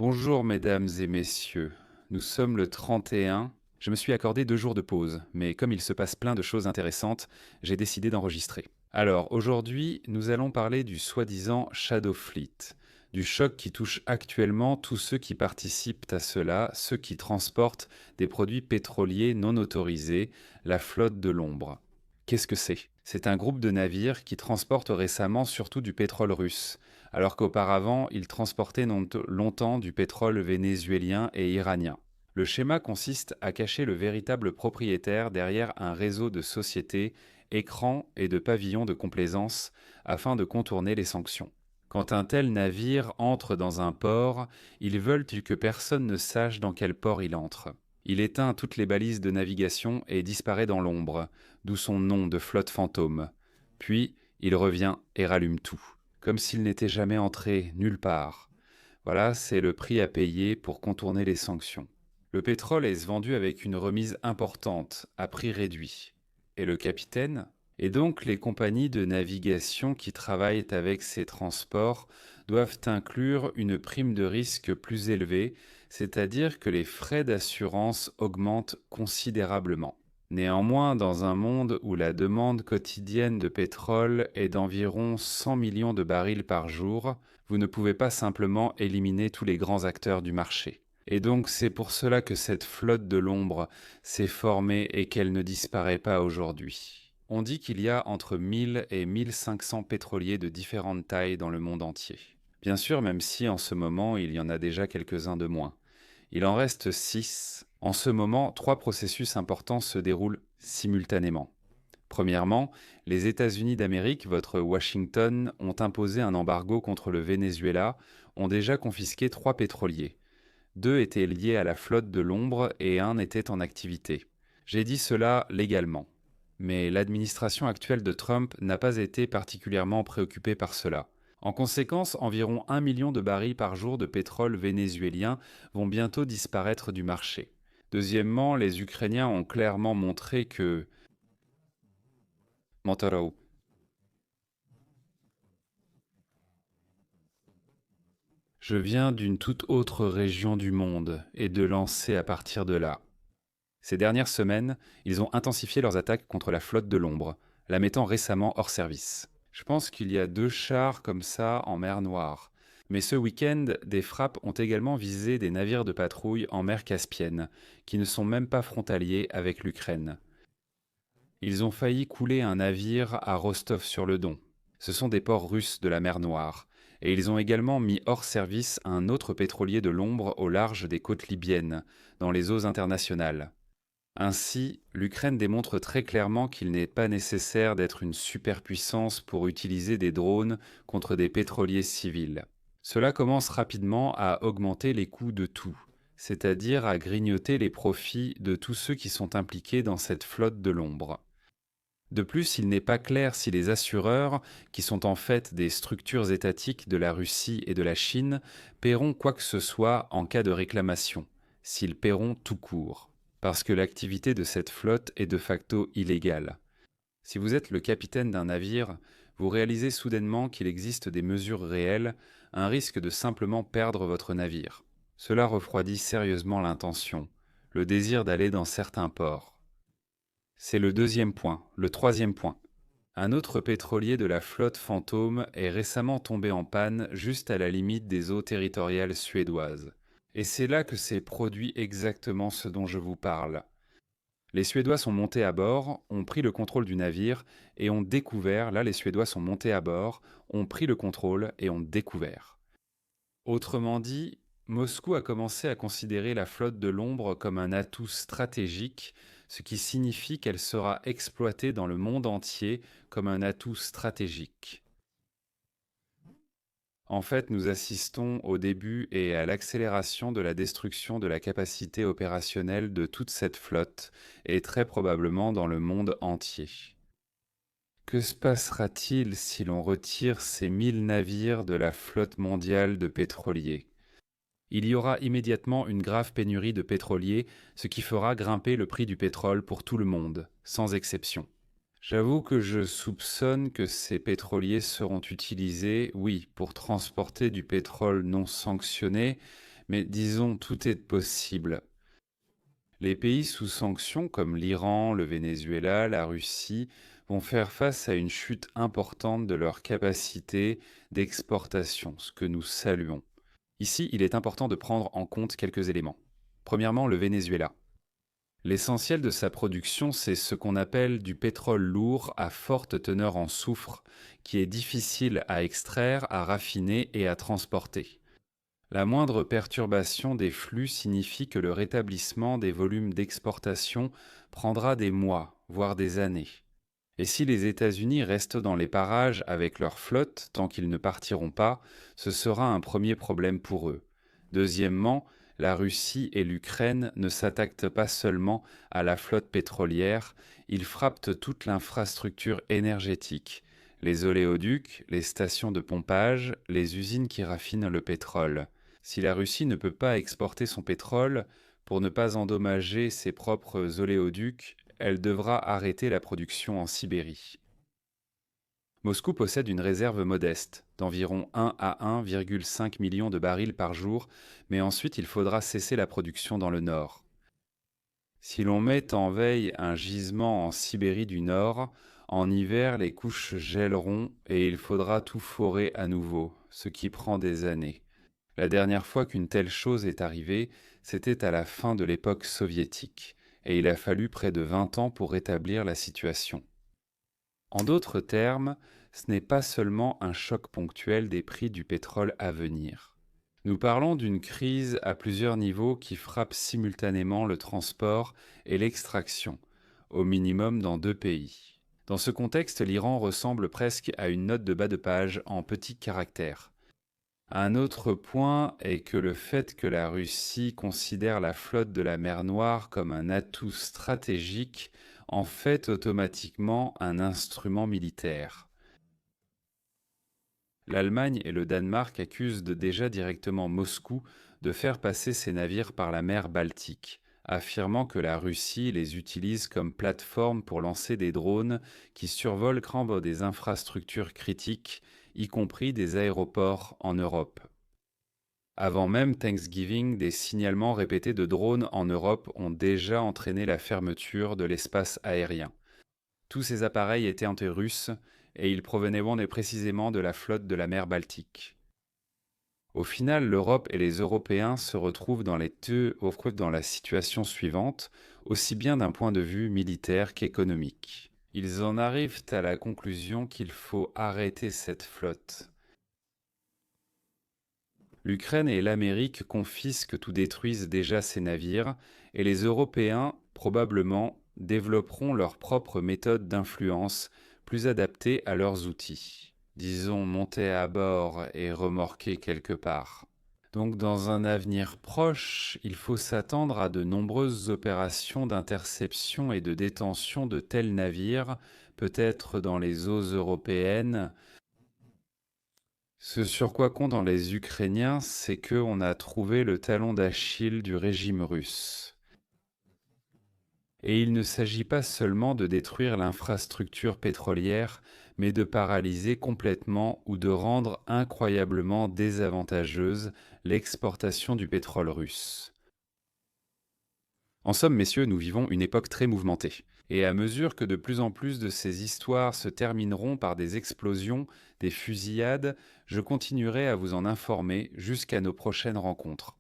Bonjour mesdames et messieurs, nous sommes le 31. Je me suis accordé 2 jours de pause, mais comme il se passe plein de choses intéressantes, j'ai décidé d'enregistrer. Alors aujourd'hui, nous allons parler du soi-disant Shadow Fleet, du choc qui touche actuellement tous ceux qui participent à cela, ceux qui transportent des produits pétroliers non autorisés, la flotte de l'ombre. Qu'est-ce que c'est? C'est un groupe de navires qui transportent récemment surtout du pétrole russe, alors qu'auparavant, ils transportaient longtemps du pétrole vénézuélien et iranien. Le schéma consiste à cacher le véritable propriétaire derrière un réseau de sociétés, écrans et de pavillons de complaisance afin de contourner les sanctions. Quand un tel navire entre dans un port, ils veulent que personne ne sache dans quel port il entre. Il éteint toutes les balises de navigation et disparaît dans l'ombre, d'où son nom de flotte fantôme. Puis, il revient et rallume tout, comme s'il n'était jamais entré nulle part. Voilà, c'est le prix à payer pour contourner les sanctions. Le pétrole est vendu avec une remise importante, à prix réduit. Et le capitaine? Et donc les compagnies de navigation qui travaillent avec ces transports doivent inclure une prime de risque plus élevée, c'est-à-dire que les frais d'assurance augmentent considérablement. Néanmoins, dans un monde où la demande quotidienne de pétrole est d'environ 100 millions de barils par jour, vous ne pouvez pas simplement éliminer tous les grands acteurs du marché. Et donc c'est pour cela que cette flotte de l'ombre s'est formée et qu'elle ne disparaît pas aujourd'hui. On dit qu'il y a entre 1000 et 1500 pétroliers de différentes tailles dans le monde entier. Bien sûr, même si en ce moment il y en a déjà quelques-uns de moins. Il en reste 6. En ce moment, 3 processus importants se déroulent simultanément. Premièrement, les États-Unis d'Amérique, votre Washington, ont imposé un embargo contre le Venezuela, ont déjà confisqué 3 pétroliers. 2 étaient liés à la flotte de l'ombre et un était en activité. J'ai dit cela légalement. Mais l'administration actuelle de Trump n'a pas été particulièrement préoccupée par cela. En conséquence, environ 1 million de barils par jour de pétrole vénézuélien vont bientôt disparaître du marché. Deuxièmement, les Ukrainiens ont clairement montré que Montoro. Je viens d'une toute autre région du monde et de lancer à partir de là. Ces dernières semaines, ils ont intensifié leurs attaques contre la flotte de l'ombre, la mettant récemment hors service. Je pense qu'il y a 2 chars comme ça en mer Noire. Mais ce week-end, des frappes ont également visé des navires de patrouille en mer Caspienne, qui ne sont même pas frontaliers avec l'Ukraine. Ils ont failli couler un navire à Rostov-sur-le-Don. Ce sont des ports russes de la mer Noire. Et ils ont également mis hors service un autre pétrolier de l'ombre au large des côtes libyennes, dans les eaux internationales. Ainsi, l'Ukraine démontre très clairement qu'il n'est pas nécessaire d'être une superpuissance pour utiliser des drones contre des pétroliers civils. Cela commence rapidement à augmenter les coûts de tout, c'est-à-dire à grignoter les profits de tous ceux qui sont impliqués dans cette flotte de l'ombre. De plus, il n'est pas clair si les assureurs, qui sont en fait des structures étatiques de la Russie et de la Chine, paieront quoi que ce soit en cas de réclamation, s'ils paieront tout court, parce que l'activité de cette flotte est de facto illégale. Si vous êtes le capitaine d'un navire, vous réalisez soudainement qu'il existe des mesures réelles, un risque de simplement perdre votre navire. Cela refroidit sérieusement l'intention, le désir d'aller dans certains ports. C'est le deuxième point. Le troisième point. Un autre pétrolier de la flotte fantôme est récemment tombé en panne juste à la limite des eaux territoriales suédoises. Et c'est là que s'est produit exactement ce dont je vous parle. Les Suédois sont montés à bord, ont pris le contrôle du navire et ont découvert, là les Suédois sont montés à bord, ont pris le contrôle et ont découvert. Autrement dit, Moscou a commencé à considérer la flotte de l'ombre comme un atout stratégique, ce qui signifie qu'elle sera exploitée dans le monde entier comme un atout stratégique. En fait, nous assistons au début et à l'accélération de la destruction de la capacité opérationnelle de toute cette flotte, et très probablement dans le monde entier. Que se passera-t-il si l'on retire ces 1000 navires de la flotte mondiale de pétroliers? Il y aura immédiatement une grave pénurie de pétroliers, ce qui fera grimper le prix du pétrole pour tout le monde, sans exception. J'avoue que je soupçonne que ces pétroliers seront utilisés, oui, pour transporter du pétrole non sanctionné, Mais disons, tout est possible. Les pays sous sanctions comme l'Iran, le Venezuela, la Russie vont faire face à une chute importante de leur capacité d'exportation, ce que nous saluons. Ici, il est important de prendre en compte quelques éléments. Premièrement, le Venezuela. L'essentiel de sa production, c'est ce qu'on appelle du pétrole lourd à forte teneur en soufre, qui est difficile à extraire, à raffiner et à transporter. La moindre perturbation des flux signifie que le rétablissement des volumes d'exportation prendra des mois, voire des années. Et si les États-Unis restent dans les parages avec leur flotte tant qu'ils ne partiront pas, ce sera un premier problème pour eux. Deuxièmement, la Russie et l'Ukraine ne s'attaquent pas seulement à la flotte pétrolière, ils frappent toute l'infrastructure énergétique, les oléoducs, les stations de pompage, les usines qui raffinent le pétrole. Si la Russie ne peut pas exporter son pétrole, pour ne pas endommager ses propres oléoducs, elle devra arrêter la production en Sibérie. Moscou possède une réserve modeste, d'environ 1 à 1,5 million de barils par jour, mais ensuite il faudra cesser la production dans le nord. Si l'on met en veille un gisement en Sibérie du Nord, en hiver les couches gèleront et il faudra tout forer à nouveau, ce qui prend des années. La dernière fois qu'une telle chose est arrivée, c'était à la fin de l'époque soviétique, et il a fallu près de 20 ans pour rétablir la situation. En d'autres termes, ce n'est pas seulement un choc ponctuel des prix du pétrole à venir. Nous parlons d'une crise à plusieurs niveaux qui frappe simultanément le transport et l'extraction, au minimum dans 2 pays. Dans ce contexte, l'Iran ressemble presque à une note de bas de page en petits caractères. Un autre point est que le fait que la Russie considère la flotte de la mer Noire comme un atout stratégique en fait automatiquement un instrument militaire. L'Allemagne et le Danemark accusent déjà directement Moscou de faire passer ses navires par la mer Baltique, affirmant que la Russie les utilise comme plateforme pour lancer des drones qui survolent des infrastructures critiques, y compris des aéroports en Europe. Avant même Thanksgiving, des signalements répétés de drones en Europe ont déjà entraîné la fermeture de l'espace aérien. Tous ces appareils étaient anti-russes et ils provenaient précisément de la flotte de la mer Baltique. Au final, l'Europe et les Européens se retrouvent dans la situation suivante, aussi bien d'un point de vue militaire qu'économique. Ils en arrivent à la conclusion qu'il faut arrêter cette flotte. L'Ukraine et l'Amérique confisquent ou détruisent déjà ces navires, et les Européens, probablement, développeront leurs propres méthodes d'influence plus adaptées à leurs outils. Disons monter à bord et remorquer quelque part. Donc dans un avenir proche, il faut s'attendre à de nombreuses opérations d'interception et de détention de tels navires, peut-être dans les eaux européennes. Ce sur quoi comptent les Ukrainiens, c'est qu'on a trouvé le talon d'Achille du régime russe. Et il ne s'agit pas seulement de détruire l'infrastructure pétrolière, mais de paralyser complètement ou de rendre incroyablement désavantageuse l'exportation du pétrole russe. En somme, messieurs, nous vivons une époque très mouvementée. Et à mesure que de plus en plus de ces histoires se termineront par des explosions, des fusillades, je continuerai à vous en informer jusqu'à nos prochaines rencontres.